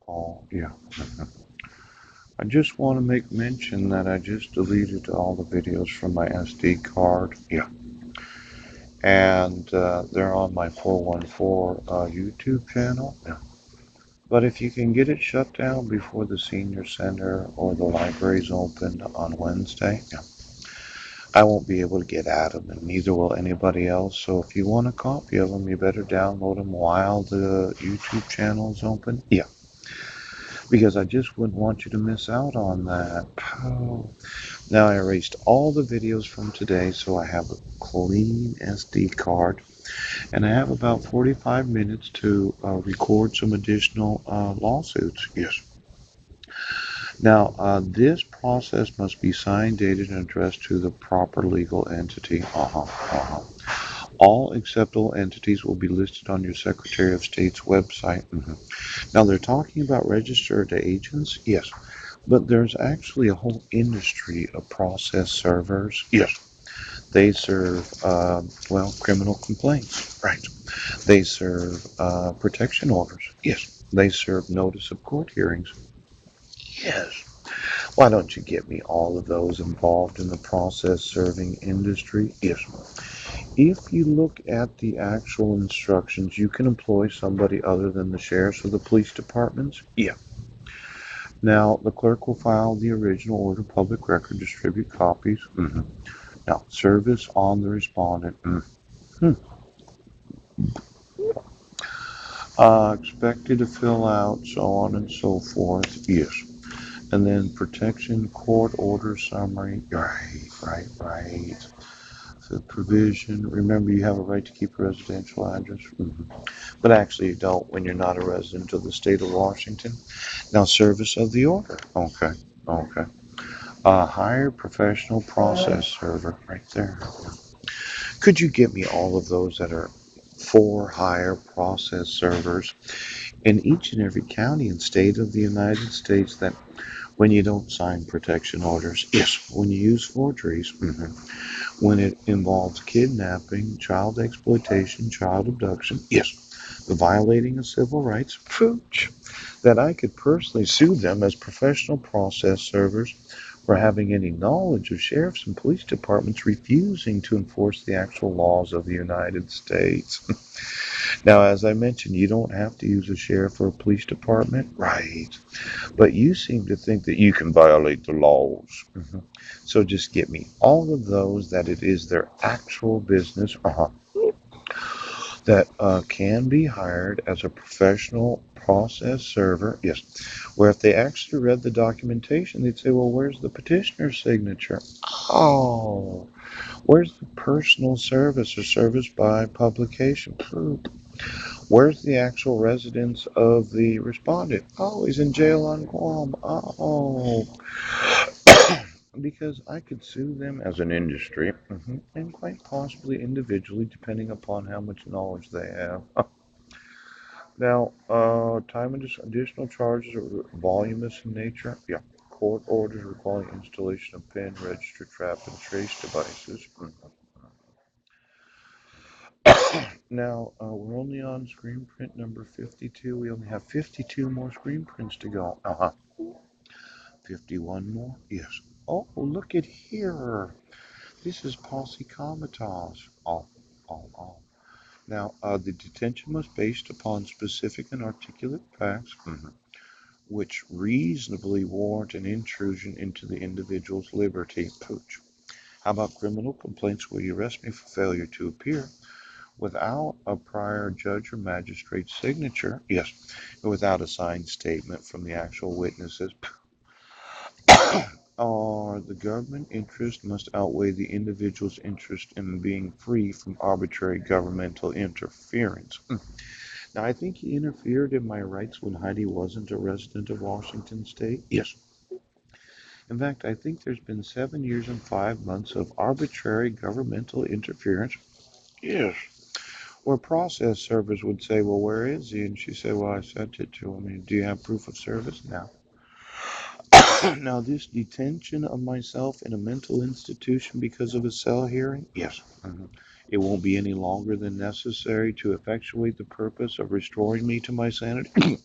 Oh, yeah. I just want to make mention that I just deleted all the videos from my SD card. Yeah. And they're on my 414 YouTube channel. Yeah. But if you can get it shut down before the senior center or the library's open on Wednesday, yeah, I won't be able to get at them, and neither will anybody else. So if you want a copy of them, you better download them while the YouTube channel is open. Yeah, because I just wouldn't want you to miss out on that. Oh. Now I erased all the videos from today, so I have a clean SD card, and I have about 45 minutes to record some additional lawsuits. Yes. Now, this process must be signed, dated, and addressed to the proper legal entity. All acceptable entities will be listed on your Secretary of State's website. Now, they're talking about registered agents. Yes. But there's actually a whole industry of process servers. Yes. They serve, well, criminal complaints. Right. They serve protection orders. Yes. They serve notice of court hearings. Yes. Why don't you get me all of those involved in the process serving industry? Yes. If you look at the actual instructions, you can employ somebody other than the sheriffs or the police departments. Yeah. Now, the clerk will file the original order, public record, distribute copies. Now, service on the respondent. Expected to fill out, so on and so forth. Yes. And then protection, court order summary. Right. The provision. Remember, you have a right to keep a residential address. But actually, you don't when you're not a resident of the state of Washington. Now, service of the order. Okay. Hire professional process server. Right there. Could you get me all of those that are for hire process servers in each and every county and state of the United States that when you don't sign protection orders, yes, when you use forgeries, when it involves kidnapping, child exploitation, child abduction, yes, the violating of civil rights, that I could personally sue them as professional process servers for having any knowledge of sheriffs and police departments refusing to enforce the actual laws of the United States. Now, as I mentioned, you don't have to use a sheriff or a police department, right? But you seem to think that you can violate the laws. So just get me all of those that it is their actual business, that can be hired as a professional process server. Yes, where if they actually read the documentation, they'd say, well, where's the petitioner's signature? Oh, where's the personal service or service by publication? Where's the actual residence of the respondent? Oh, he's in jail on Guam. Oh, because I could sue them as an industry, and quite possibly individually, depending upon how much knowledge they have. Now, time and additional charges are voluminous in nature. Yeah. Court orders requiring installation of PIN, register, trap, and trace devices. Now, we're only on screen print number 52. We only have 52 more screen prints to go. 51 more? Yes. Oh, look at here. This is Posse Comitas. Now, the detention was based upon specific and articulate facts, which reasonably warrant an intrusion into the individual's liberty. Pooch. How about criminal complaints where you arrest me for failure to appear without a prior judge or magistrate's signature? Yes. Without a signed statement from the actual witnesses. Or the government interest must outweigh the individual's interest in being free from arbitrary governmental interference. Now, I think he interfered in my rights when Heidi wasn't a resident of Washington State. Yes. In fact, I think there's been 7 years and 5 months of arbitrary governmental interference. Yes. Where process servers would say, well, where is he? And she said, well, I sent it to him. And do you have proof of service? No. Now, this detention of myself in a mental institution because of a cell hearing? Yes. It won't be any longer than necessary to effectuate the purpose of restoring me to my sanity?